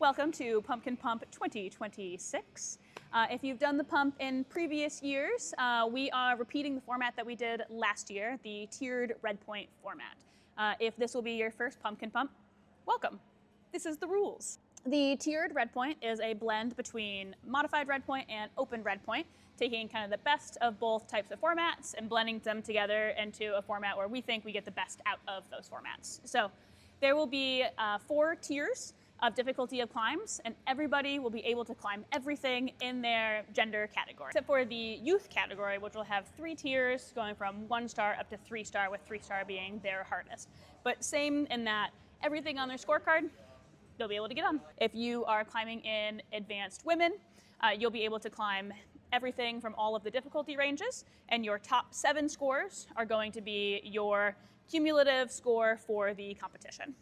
welcome to Pumpkin Pump 2026. If you've done the pump in previous years, we are repeating the format that we did last year, the tiered red point format. If this will be your first Pumpkin Pump, welcome. This is the rules. The tiered red point is a blend between modified red point and open red point, taking kind of the best of both types of formats and blending them together into a format where we think we get the best out of those formats. So there will be 4 tiers of difficulty of climbs, and everybody will be able to climb everything in their gender category. Except for the youth category, which will have 3 tiers going from 1 star up to 3 star, with 3 star being their hardest. But same in that everything on their scorecard, they'll be able to get on. If you are climbing in advanced women, you'll be able to climb everything from all of the difficulty ranges, and your top 7 scores are going to be your cumulative score for the competition.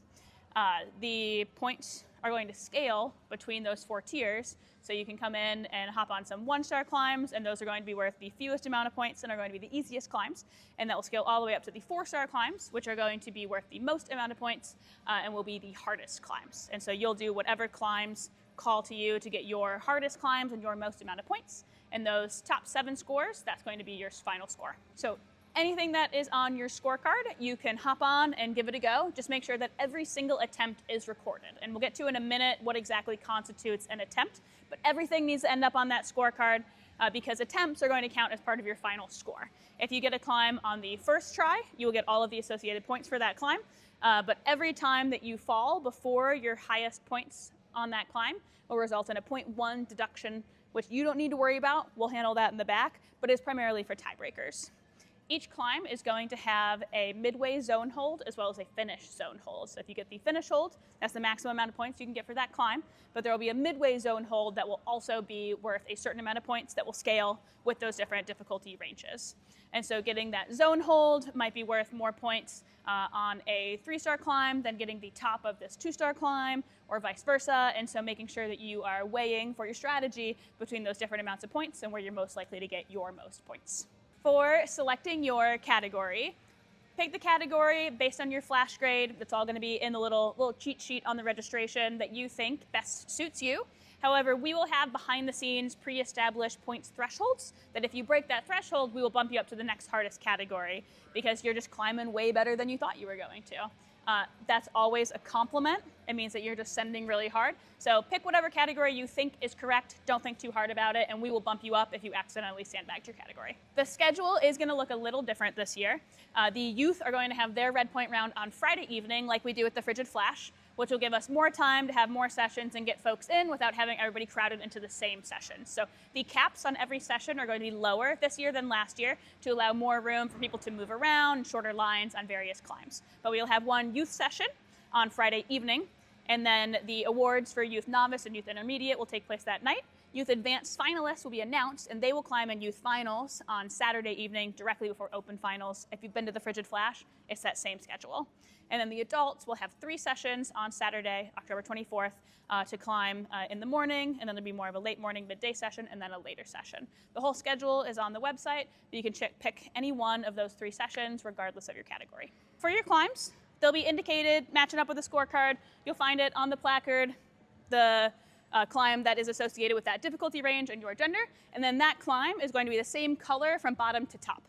The points are going to scale between those 4 tiers, so you can come in and hop on some 1-star climbs, and those are going to be worth the fewest amount of points and are going to be the easiest climbs, and that will scale all the way up to the 4-star climbs, which are going to be worth the most amount of points and will be the hardest climbs. And so you'll do whatever climbs call to you to get your hardest climbs and your most amount of points, and those top 7 scores, that's going to be your final score. So anything that is on your scorecard, you can hop on and give it a go. Just make sure that every single attempt is recorded. And we'll get to in a minute what exactly constitutes an attempt, but everything needs to end up on that scorecard because attempts are going to count as part of your final score. If you get a climb on the first try, you will get all of the associated points for that climb, but every time that you fall before your highest points on that climb will result in a 0.1 deduction, which you don't need to worry about. We'll handle that in the back, but it's primarily for tiebreakers. Each climb is going to have a midway zone hold as well as a finish zone hold. So if you get the finish hold, that's the maximum amount of points you can get for that climb, but there will be a midway zone hold that will also be worth a certain amount of points that will scale with those different difficulty ranges. And so getting that zone hold might be worth more points on a 3-star climb than getting the top of this 2-star climb, or vice versa. And so making sure that you are weighing for your strategy between those different amounts of points and where you're most likely to get your most points. For selecting your category, pick the category based on your flash grade. That's all going to be in the little cheat sheet on the registration that you think best suits you. However, we will have behind the scenes pre-established points thresholds that if you break that threshold, we will bump you up to the next hardest category because you're just climbing way better than you thought you were going to. That's always a compliment. It means that you're just sending really hard. So pick whatever category you think is correct. Don't think too hard about it, and we will bump you up if you accidentally sandbagged your category. The schedule is going to look a little different this year. The youth are going to have their red point round on Friday evening, like we do with the Frigid Flash, which will give us more time to have more sessions and get folks in without having everybody crowded into the same session. So the caps on every session are going to be lower this year than last year to allow more room for people to move around, shorter lines on various climbs. But we'll have one youth session on Friday evening, and then the awards for Youth Novice and Youth Intermediate will take place that night. Youth Advanced finalists will be announced, and they will climb in Youth Finals on Saturday evening, directly before Open Finals. If you've been to the Frigid Flash, it's that same schedule. And then the adults will have 3 sessions on Saturday, October 24th, to climb in the morning, and then there'll be more of a late morning, midday session, and then a later session. The whole schedule is on the website, but you can pick any one of those 3 sessions, regardless of your category. For your climbs, they'll be indicated, matching up with the scorecard. You'll find it on the placard, the climb that is associated with that difficulty range and your gender, and then that climb is going to be the same color from bottom to top.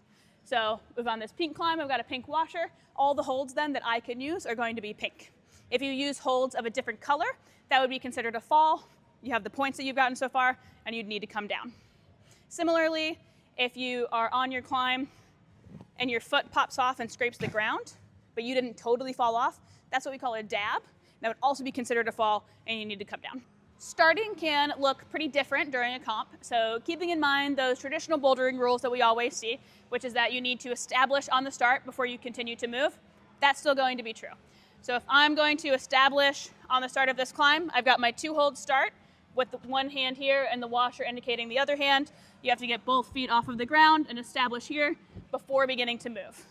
So if on this pink climb, I've got a pink washer, all the holds then that I can use are going to be pink. If you use holds of a different color, that would be considered a fall. You have the points that you've gotten so far, and you'd need to come down. Similarly, if you are on your climb and your foot pops off and scrapes the ground, but you didn't totally fall off, that's what we call a dab. That would also be considered a fall, and you need to come down. Starting can look pretty different during a comp, so keeping in mind those traditional bouldering rules that we always see, which is that you need to establish on the start before you continue to move, that's still going to be true. So if I'm going to establish on the start of this climb, I've got my 2-hold start with the one hand here and the washer indicating the other hand. You have to get both feet off of the ground and establish here before beginning to move.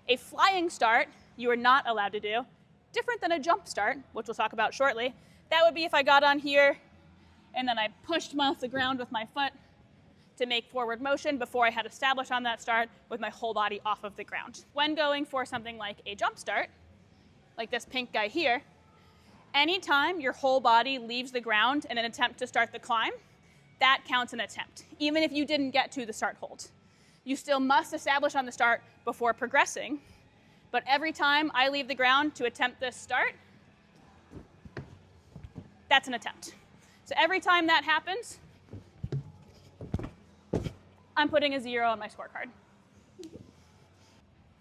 A flying start you are not allowed to do, different than a jump start, which we'll talk about shortly. That would be if I got on here and then I pushed off the ground with my foot to make forward motion before I had established on that start with my whole body off of the ground. When going for something like a jump start, like this pink guy here, Anytime your whole body leaves the ground in an attempt to start the climb, that counts an attempt, even if you didn't get to the start hold. You still must establish on the start before progressing, but every time I leave the ground to attempt this start, that's an attempt. So every time that happens, I'm putting a 0 on my scorecard.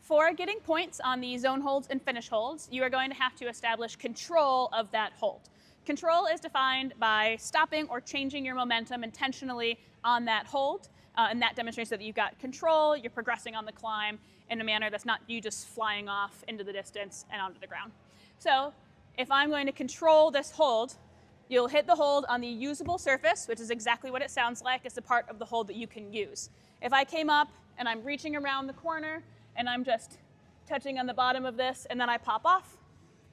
For getting points on the zone holds and finish holds, you are going to have to establish control of that hold. Control is defined by stopping or changing your momentum intentionally on that hold, and that demonstrates that you've got control, you're progressing on the climb in a manner that's not you just flying off into the distance and onto the ground. So if I'm going to control this hold, you'll hit the hold on the usable surface, which is exactly what it sounds like. It's the part of the hold that you can use. If I came up and I'm reaching around the corner and I'm just touching on the bottom of this and then I pop off,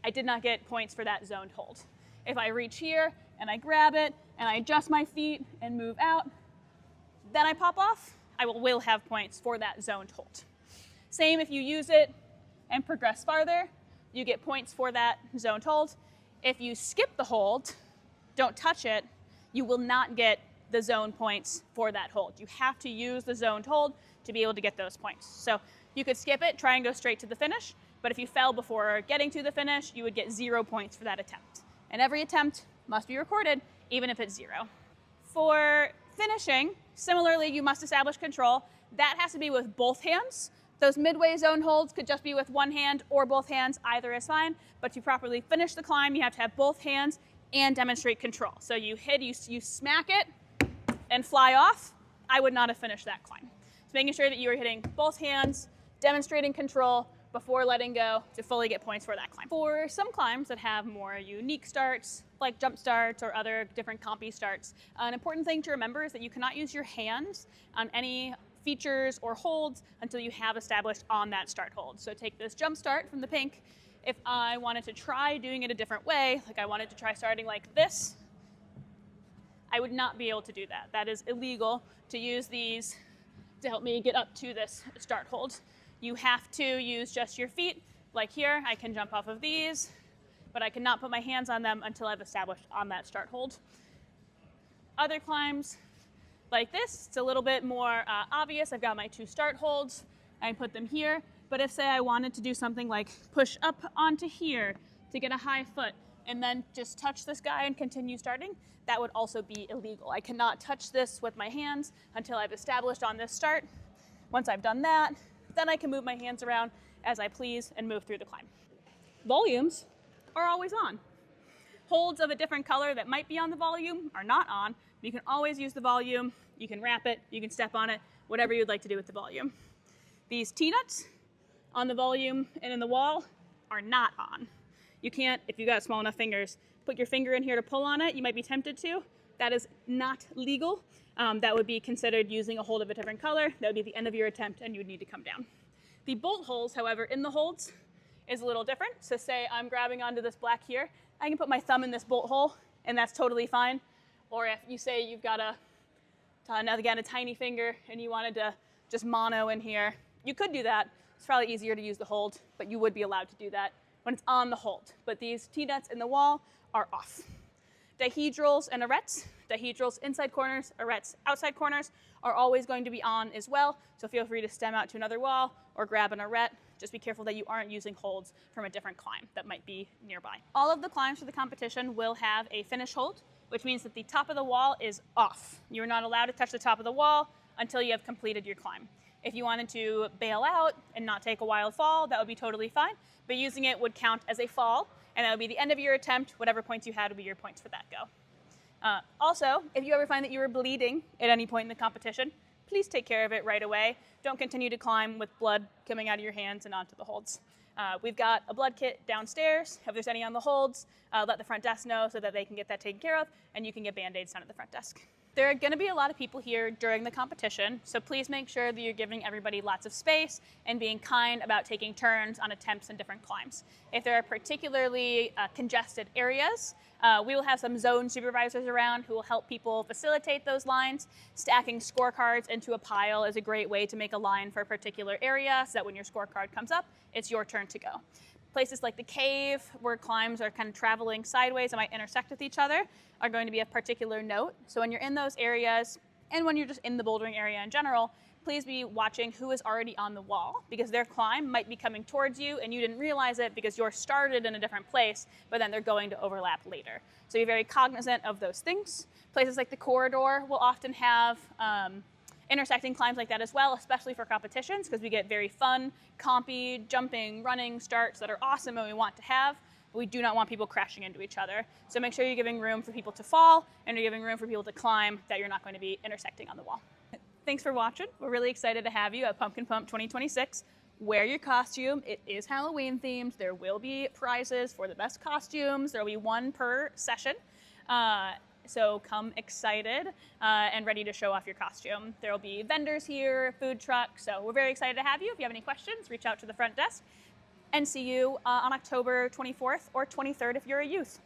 I did not get points for that zoned hold. If I reach here and I grab it and I adjust my feet and move out, then I pop off, I will have points for that zoned hold. Same if you use it and progress farther, you get points for that zoned hold. If you skip the hold, don't touch it, you will not get the zone points for that hold. You have to use the zoned hold to be able to get those points. So you could skip it, try and go straight to the finish, but if you fell before getting to the finish, you would get 0 points for that attempt. And every attempt must be recorded, even if it's 0. For finishing, similarly, you must establish control. That has to be with both hands. Those midway zone holds could just be with one hand or both hands, either is fine, but to properly finish the climb, you have to have both hands and demonstrate control. So you hit, you smack it and fly off, I would not have finished that climb. So making sure that you are hitting both hands, demonstrating control before letting go to fully get points for that climb. For some climbs that have more unique starts, like jump starts or other different compy starts, an important thing to remember is that you cannot use your hands on any features or holds until you have established on that start hold. So take this jump start from the pink. If I wanted to try doing it a different way, like I wanted to try starting like this, I would not be able to do that. That is illegal to use these to help me get up to this start hold. You have to use just your feet. Like here, I can jump off of these, but I cannot put my hands on them until I've established on that start hold. Other climbs like this, it's a little bit more obvious. I've got my 2 start holds. I can put them here. But if, say, I wanted to do something like push up onto here to get a high foot and then just touch this guy and continue starting, that would also be illegal. I cannot touch this with my hands until I've established on this start. Once I've done that, then I can move my hands around as I please and move through the climb. Volumes are always on. Holds of a different color that might be on the volume are not on. You can always use the volume. You can wrap it, you can step on it, whatever you'd like to do with the volume. These T-nuts on the volume and in the wall are not on. You can't, if you got small enough fingers, put your finger in here to pull on it. You might be tempted to. That is not legal. That would be considered using a hold of a different color. That would be the end of your attempt and you would need to come down. The bolt holes, however, in the holds is a little different. So say I'm grabbing onto this black here, I can put my thumb in this bolt hole and that's totally fine. Or if you say you've got again, a tiny finger and you wanted to just mono in here, you could do that. It's probably easier to use the hold, but you would be allowed to do that when it's on the hold. But these T-nuts in the wall are off. Dihedrals and arêtes, dihedrals inside corners, arêtes outside corners, are always going to be on as well. So feel free to stem out to another wall or grab an arête. Just be careful that you aren't using holds from a different climb that might be nearby. All of the climbs for the competition will have a finish hold, which means that the top of the wall is off. You're not allowed to touch the top of the wall until you have completed your climb. If you wanted to bail out and not take a wild fall, that would be totally fine, but using it would count as a fall, and that would be the end of your attempt. Whatever points you had would be your points for that go. Also, if you ever find that you are bleeding at any point in the competition, please take care of it right away. Don't continue to climb with blood coming out of your hands and onto the holds. We've got a blood kit downstairs. If there's any on the holds, let the front desk know so that they can get that taken care of, and you can get Band-Aids down at the front desk. There are going to be a lot of people here during the competition, so please make sure that you're giving everybody lots of space and being kind about taking turns on attempts and different climbs. If there are particularly congested areas, we will have some zone supervisors around who will help people facilitate those lines. Stacking scorecards into a pile is a great way to make a line for a particular area so that when your scorecard comes up, it's your turn to go. Places like the cave, where climbs are kind of traveling sideways and might intersect with each other, are going to be of particular note. So when you're in those areas, and when you're just in the bouldering area in general, please be watching who is already on the wall, because their climb might be coming towards you and you didn't realize it because you're started in a different place, but then they're going to overlap later. So be very cognizant of those things. Places like the corridor will often have intersecting climbs like that as well, especially for competitions, because we get very fun, compy, jumping, running starts that are awesome and we want to have. But we do not want people crashing into each other. So make sure you're giving room for people to fall and you're giving room for people to climb, that you're not going to be intersecting on the wall. Thanks for watching. We're really excited to have you at Pumpkin Pump 2026. Wear your costume. It is Halloween themed. There will be prizes for the best costumes. There will be one per session. So come excited and ready to show off your costume. There will be vendors here, food trucks. So we're very excited to have you. If you have any questions, reach out to the front desk. And see you on October 24th or 23rd if you're a youth.